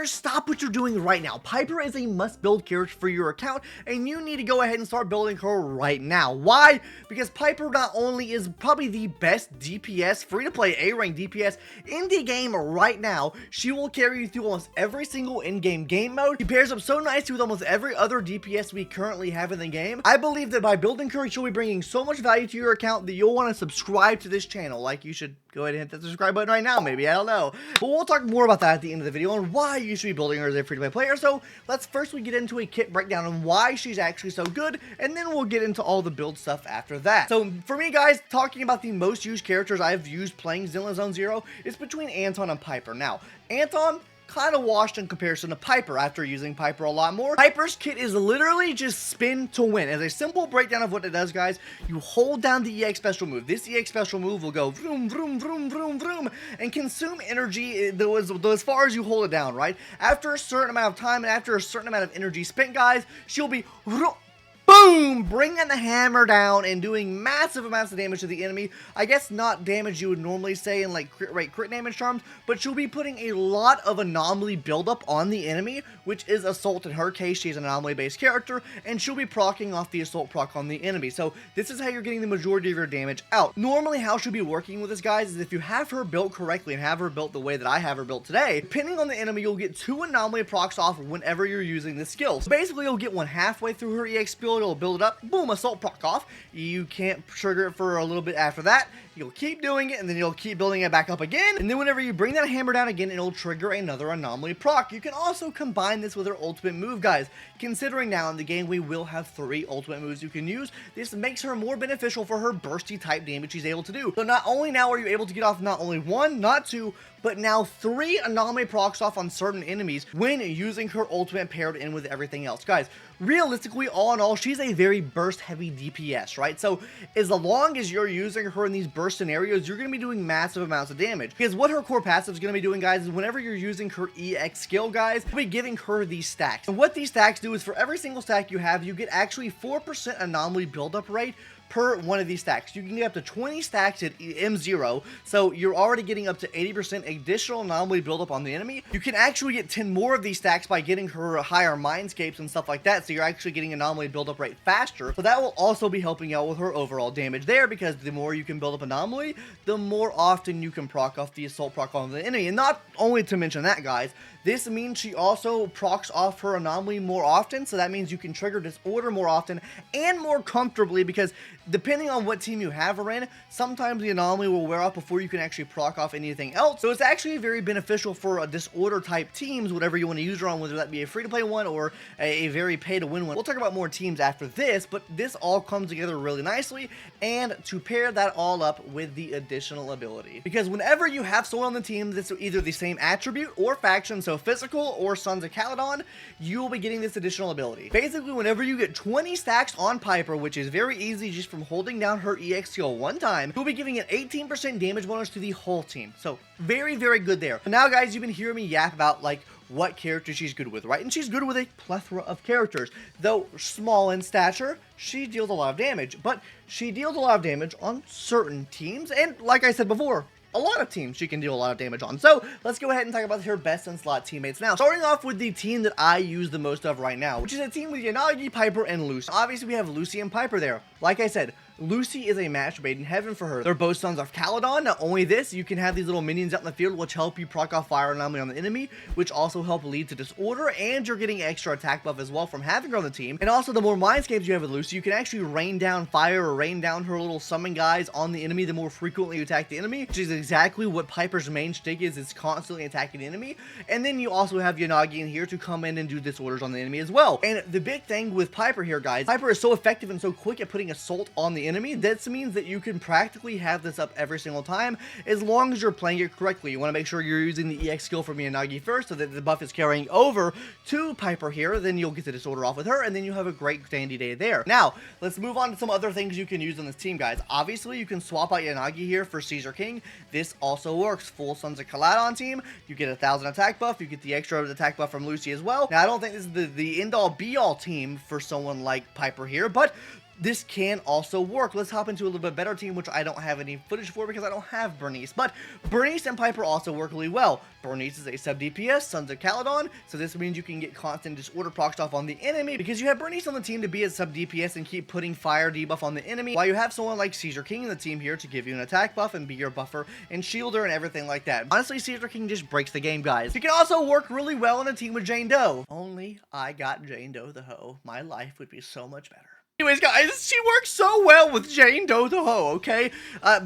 Gamers, stop what you're doing right now. Piper is a must-build character for your account, and you need to go ahead and start building her right now. Why? Because Piper not only is probably the best DPS, free-to-play A-rank DPS in the game right now, she will carry you through almost every single in-game game mode. She pairs up so nicely with almost every other DPS we currently have in the game. I believe that by building her, she'll be bringing so much value to your account that you'll want to subscribe to this channel. Like, you should go ahead and hit that subscribe button right now, maybe, I don't know. But we'll talk more about that at the end of the video and why you should be building her as a free-to-play player. So let's first get into a kit breakdown on why she's actually so good, and then we'll get into all the build stuff after that. So for me, guys, talking about the most used characters I've used playing Zenless Zone Zero is between Anton and Piper. Now, Anton kind of washed in comparison to Piper after using Piper a lot more. Piper's kit is literally just spin to win. As a simple breakdown of what it does, guys, you hold down the EX special move. This EX special move will go vroom, vroom, vroom, vroom, vroom, and consume energy as far as you hold it down, right? After a certain amount of time and after a certain amount of energy spent, guys, she'll be boom, bringing the hammer down and doing massive amounts of damage to the enemy. I guess not damage you would normally say in like crit damage terms, but she'll be putting a lot of anomaly buildup on the enemy, which is assault in her case. She's an anomaly based character, and she'll be proccing off the assault proc on the enemy. So this is how you're getting the majority of your damage out. Normally how she'll be working with this, guys, is if you have her built correctly and have her built the way that I have her built today, depending on the enemy, you'll get 2 anomaly procs off whenever you're using this skill. So basically you'll get one halfway through her EX build, it'll build it up, boom, assault proc off. You can't trigger it for a little bit after that. You'll keep doing it, and then you'll keep building it back up again, and then whenever you bring that hammer down again, it'll trigger another anomaly proc. You can also combine this with her ultimate move, guys. Considering now in the game we will have 3 ultimate moves you can use, this makes her more beneficial for her bursty type damage she's able to do. So not only now are you able to get off not only 1, not 2, but now 3 anomaly procs off on certain enemies when using her ultimate paired in with everything else. Guys, realistically, all in all, she's a very burst heavy DPS, right? So as long as you're using her in these burst scenarios, you're going to be doing massive amounts of damage. Because what her core passive is going to be doing, guys, is whenever you're using her EX skill, guys, you'll be giving her these stacks. And what these stacks do is for every single stack you have, you get actually 4% anomaly buildup rate per one of these stacks. You can get up to 20 stacks at M0, so you're already getting up to 80% additional anomaly buildup on the enemy. You can actually get 10 more of these stacks by getting her higher mindscapes and stuff like that, so you're actually getting anomaly buildup rate faster. So that will also be helping out with her overall damage there, because the more you can build up anomaly, the more often you can proc off the assault proc on the enemy. And not only to mention that, guys, this means she also procs off her anomaly more often, so that means you can trigger disorder more often and more comfortably, because depending on what team you have her in, sometimes the anomaly will wear off before you can actually proc off anything else. So it's actually very beneficial for a disorder type teams, whatever you want to use her on, whether that be a free-to-play one or a very pay-to-win one. We'll talk about more teams after this, but this all comes together really nicely, and to pair that all up with the additional ability. Because whenever you have someone on the team that's either the same attribute or faction, so physical or Sons of Caledon, you will be getting this additional ability. Basically, whenever you get 20 stacks on Piper, which is very easy just from holding down her EX skill one time, you'll be giving an 18% damage bonus to the whole team. So very, very good there. Now, guys, you've been hearing me yap about like what character she's good with, right? And she's good with a plethora of characters. Though small in stature, she deals a lot of damage, but she deals a lot of damage on certain teams, and like I said before, a lot of teams she can deal a lot of damage on. So let's go ahead and talk about her best in slot teammates now. Starting off with the team that I use the most of right now, which is a team with Yanagi, Piper, and Lucy. Obviously, we have Lucy and Piper there. Like I said, Lucy is a match made in heaven for her. They're both Sons of Caledon. Not only this, you can have these little minions out in the field which help you proc off fire anomaly on the enemy, which also help lead to disorder, and you're getting extra attack buff as well from having her on the team. And also, the more mindscapes you have with Lucy, you can actually rain down fire or rain down her little summon guys on the enemy the more frequently you attack the enemy, which is exactly what Piper's main shtick is constantly attacking the enemy. And then you also have Yanagi in here to come in and do disorders on the enemy as well. And the big thing with Piper here, guys, Piper is so effective and so quick at putting assault on the enemy. This means that you can practically have this up every single time as long as you're playing it correctly. You want to make sure you're using the EX skill from Yanagi first so that the buff is carrying over to Piper here. Then you'll get the disorder off with her, and then you have a great dandy day there. Now, let's move on to some other things you can use on this team, guys. Obviously, you can swap out Yanagi here for Caesar King. This also works. Full Sons of Caledon team, you get 1,000 attack buff. You get the extra attack buff from Lucy as well. Now, I don't think this is the end-all be-all team for someone like Piper here, but this can also work. Let's hop into a little bit better team, which I don't have any footage for because I don't have Bernice. But Bernice and Piper also work really well. Bernice is a sub DPS, Sons of Caledon, so this means you can get constant disorder procs off on the enemy because you have Bernice on the team to be a sub DPS and keep putting fire debuff on the enemy, while you have someone like Caesar King in the team here to give you an attack buff and be your buffer and shielder and everything like that. Honestly, Caesar King just breaks the game, guys. You can also work really well in a team with Jane Doe. Only I got Jane Doe the hoe. My life would be so much better. Anyways, guys, she works so well with Jane Doe the Hoe, okay?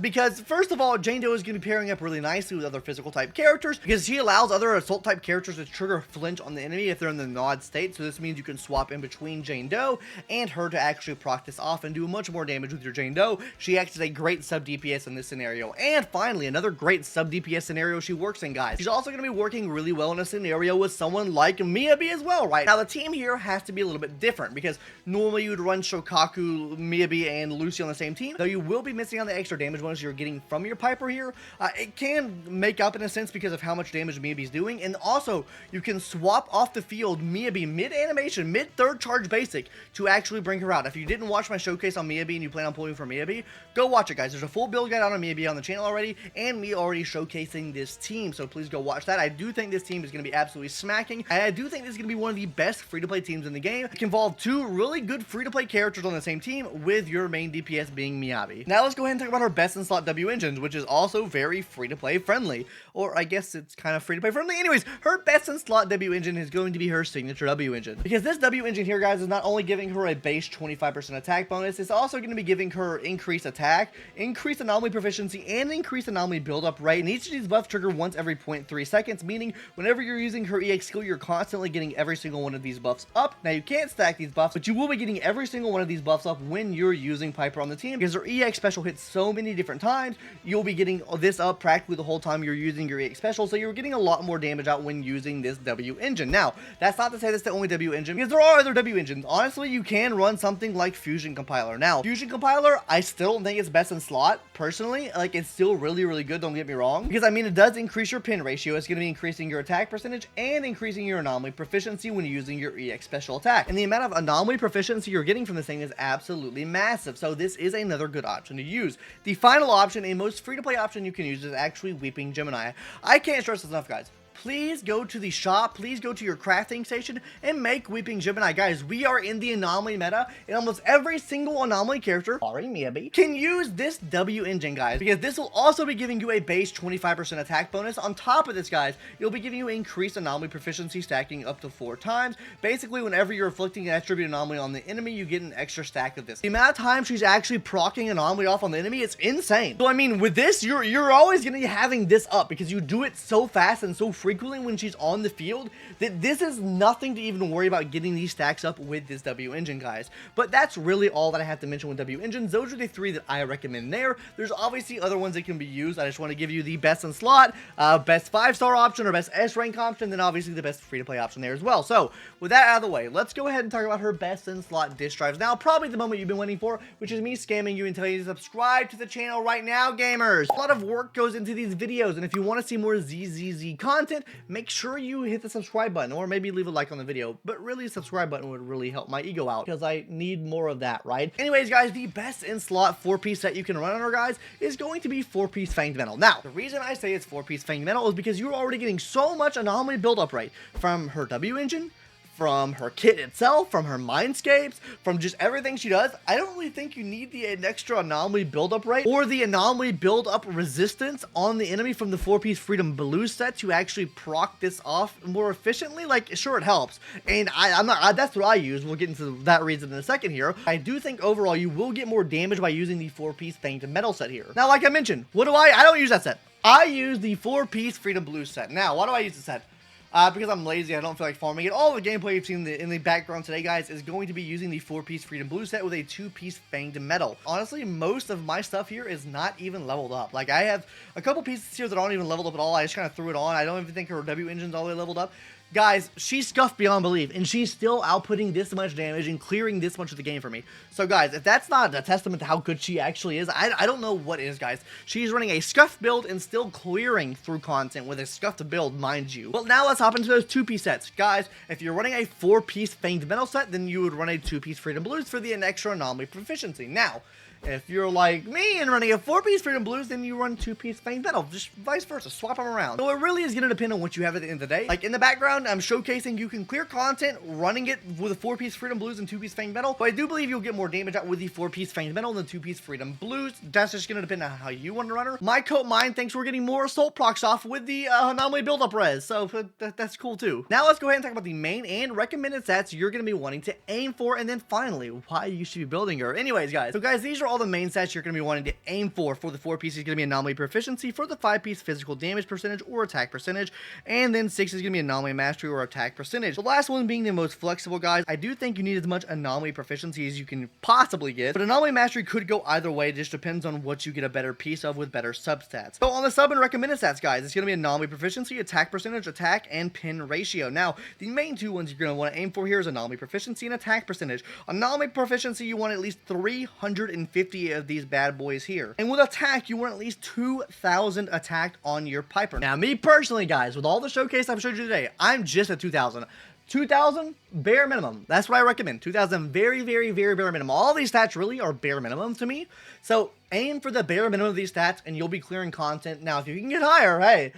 Because, first of all, Jane Doe is going to be pairing up really nicely with other physical type characters because she allows other assault type characters to trigger flinch on the enemy if they're in the nod state. So this means you can swap in between Jane Doe and her to actually proc this off and do much more damage with your Jane Doe. She acts as a great sub DPS in this scenario. And finally, another great sub DPS scenario she works in, guys. She's also going to be working really well in a scenario with someone like miyabi as well, right? Now, the team here has to be a little bit different because normally you would run Shokaku, miyabi, and Lucy on the same team, though you will be missing on the extra damage bonus you're getting from your Piper here. It can make up in a sense because of how much damage miyabi's doing, and also you can swap off the field miyabi mid-animation, mid-third charge basic to actually bring her out. If you didn't watch my showcase on miyabi and you plan on pulling for miyabi, go watch it, guys. There's a full build guide on miyabi on the channel already, and me already showcasing this team, so please go watch that. I do think this team is going to be absolutely smacking, and I do think this is going to be one of the best free-to-play teams in the game. It can involve two really good free-to-play characters on the same team with your main DPS being miyabi. Now let's go ahead and talk about her best in slot W engines, which is also very free-to-play friendly, or I guess it's kind of free-to-play friendly. Anyways, her best in slot W engine is going to be her signature W engine, because this W engine here, guys, is not only giving her a base 25% attack bonus, it's also going to be giving her increased attack, increased anomaly proficiency, and increased anomaly build-up rate, and each of these buffs trigger once every 0.3 seconds, meaning whenever you're using her EX skill, you're constantly getting every single one of these buffs up. Now, you can't stack these buffs, but you will be getting every single one of these buffs up when you're using Piper on the team, because her EX special hits so many different times. You'll be getting this up practically the whole time you're using your EX special, so you're getting a lot more damage out when using this W engine. Now, that's not to say that's the only W engine, because there are other W engines. Honestly, you can run something like Fusion Compiler. Now, Fusion Compiler, I still don't think it's best in slot, personally. Like, it's still really, really good, don't get me wrong, because, I mean, it does increase your pin ratio. It's going to be increasing your attack percentage and increasing your anomaly proficiency when using your EX special attack. And the amount of anomaly proficiency you're getting from this thing is absolutely massive, so this is another good option to use. The final option, and most free-to-play option you can use, is actually Weeping Gemini. I can't stress this enough, guys. Please go to the shop, please go to your crafting station and make Weeping Gemini. Guys, we are in the anomaly meta, and almost every single anomaly character, barring miyabi, can use this W engine, guys, because this will also be giving you a base 25% attack bonus. On top of this, guys, it'll be giving you increased anomaly proficiency, stacking up to 4 times. Basically, whenever you're inflicting an attribute anomaly on the enemy, you get an extra stack of this. The amount of time she's actually proccing anomaly off on the enemy, it's insane. So, I mean, with this, you're always going to be having this up because you do it so fast and so frequently when she's on the field that this is nothing to even worry about getting these stacks up with this W engine, guys. But that's really all that I have to mention with W engines. Those are the 3 that I recommend there. There's obviously other ones that can be used. I just want to give you the best in slot, best 5-star option, or best S rank option, then obviously the best free-to-play option there as well. So with that out of the way, let's go ahead and talk about her best in slot disk drives. Now, probably the moment you've been waiting for, which is me scamming you and telling you to subscribe to the channel right now, gamers. A lot of work goes into these videos, and if you want to see more ZZZ content, make sure you hit the subscribe button, or maybe leave a like on the video, but really the subscribe button would really help my ego out because I need more of that, right? Anyways, guys, the best in slot 4-piece set you can run on her, guys, is going to be 4-piece Fanged Metal. Now, the reason I say it's 4-piece Fanged Metal is because you're already getting so much anomaly build-up rate from her W engine, from her kit itself, from her mindscapes, from just everything she does. I don't really think you need the extra anomaly build-up rate or the anomaly build-up resistance on the enemy from the 4-piece Freedom Blue set to actually proc this off more efficiently. Like, sure, it helps, and that's what I use. We'll get into that reason in a second here. I do think overall you will get more damage by using the 4-piece Fanged Metal set here. Now, like I mentioned, I don't use that set. I use the 4-piece Freedom Blue set. Now, why do I use the set? Because I'm lazy, I don't feel like farming it. All the gameplay you've seen in the background today, guys, is going to be using the 4-piece Freedom Blue set with a 2-piece Fanged Metal. Honestly, most of my stuff here is not even leveled up. Like, I have a couple pieces here that aren't even leveled up at all. I just kind of threw it on. I don't even think her W engine's all the way leveled up. Guys, she's scuffed beyond belief, and she's still outputting this much damage and clearing this much of the game for me. So guys, if that's not a testament to how good she actually is, I don't know what is, guys. She's running a scuffed build and still clearing through content with a scuffed build, mind you. Well, now let's hop into those 2-piece sets. Guys, if you're running a 4-piece Fanged Metal set, then you would run a 2-piece Freedom Blues for the extra anomaly proficiency. Now, if you're like me and running a 4-piece Freedom Blues, then you run 2-piece Fanged Metal, just vice versa, swap them around. So it really is going to depend on what you have at the end of the day. Like in the background, I'm showcasing you can clear content running it with a 4-piece Freedom Blues and 2-piece Fanged Metal, but I do believe you'll get more damage out with the 4-piece Fanged Metal than 2-piece Freedom Blues. That's just going to depend on how you want to run her. My coat mine thinks we're getting more assault procs off with the anomaly build-up res, so that's cool too. Now let's go ahead and talk about the main and recommended stats you're going to be wanting to aim for, and then finally, why you should be building her. Anyways, guys, so guys, these are all the main stats you're going to be wanting to aim for. For the 4-piece is going to be anomaly proficiency, for the 5-piece physical damage percentage or attack percentage, and then 6 is going to be anomaly mastery or attack percentage. The last one being the most flexible, guys. I do think you need as much anomaly proficiency as you can possibly get, but anomaly mastery could go either way. It just depends on what you get a better piece of with better substats. So on the sub and recommended stats, guys, it's going to be anomaly proficiency, attack percentage, attack, and pin ratio. Now, the main two ones you're going to want to aim for here is anomaly proficiency and attack percentage. Anomaly proficiency, you want at least 350 of these bad boys here. And with attack, you want at least 2,000 attacked on your Piper. Now, me personally, guys, with all the showcase I've showed you today, I'm just at 2,000. 2,000 bare minimum. That's what I recommend. 2,000 very, very, very bare minimum. All these stats really are bare minimum to me. So aim for the bare minimum of these stats and you'll be clearing content. Now, if you can get higher, hey,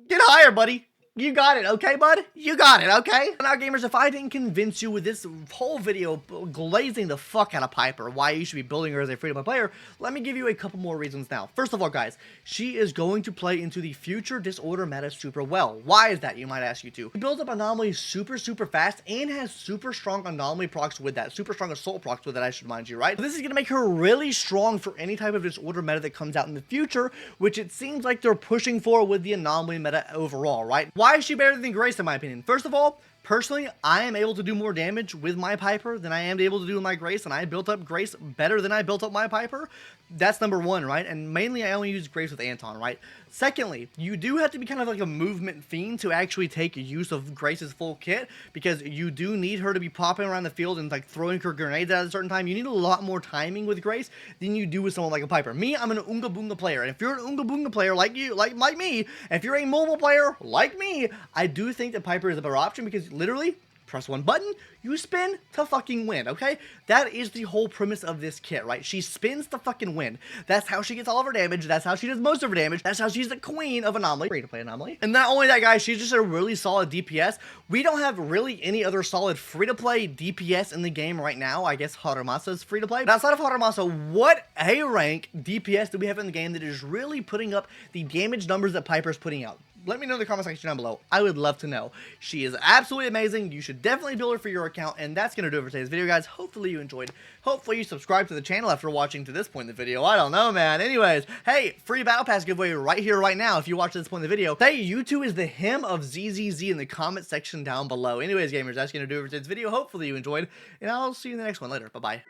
get higher, buddy. You got it, okay, bud? You got it, okay? Now, gamers, if I didn't convince you with this whole video glazing the fuck out of Piper why you should be building her as a free-to-play player, let me give you a couple more reasons now. First of all, guys, she is going to play into the future disorder meta super well. Why is that, you might ask you too? She builds up anomalies super fast and has super strong anomaly procs with that. Super strong assault procs with that, I should mind you, right? So this is going to make her really strong for any type of disorder meta that comes out in the future, which it seems like they're pushing for with the anomaly meta overall, right? Why is she better than Grace, in my opinion? First of all, personally, I am able to do more damage with my Piper than I am able to do with my Grace, and I built up Grace better than I built up my Piper. That's number one, right? And mainly I only use Grace with Anton, right? Secondly, you do have to be kind of like a movement fiend to actually take use of Grace's full kit, because you do need her to be popping around the field and like throwing her grenades at a certain time. You need a lot more timing with Grace than you do with someone like a Piper. Me, I'm an Unga Boonga player, and if you're an Unga Boonga player like you, like me, if you're a mobile player like me, I do think that Piper is a better option, because literally, press one button, you spin to fucking win, okay? That is the whole premise of this kit, right? She spins to fucking win. That's how she gets all of her damage. That's how she does most of her damage. That's how she's the queen of anomaly. Free-to-play anomaly. And not only that, guys, she's just a really solid DPS. We don't have really any other solid free-to-play DPS in the game right now. I guess Harumasa is free-to-play. But outside of Harumasa, what A rank DPS do we have in the game that is really putting up the damage numbers that Piper's putting out? Let me know in the comment section down below. I would love to know. She is absolutely amazing. You should definitely build her for your account. And that's going to do it for today's video, guys. Hopefully you enjoyed. Hopefully you subscribed to the channel after watching to this point in the video. I don't know, man. Anyways, hey, free Battle Pass giveaway right here, right now. If you watch this point in the video, say YouTube is the him of ZZZ in the comment section down below. Anyways, gamers, that's going to do it for today's video. Hopefully you enjoyed. And I'll see you in the next one later. Bye-bye.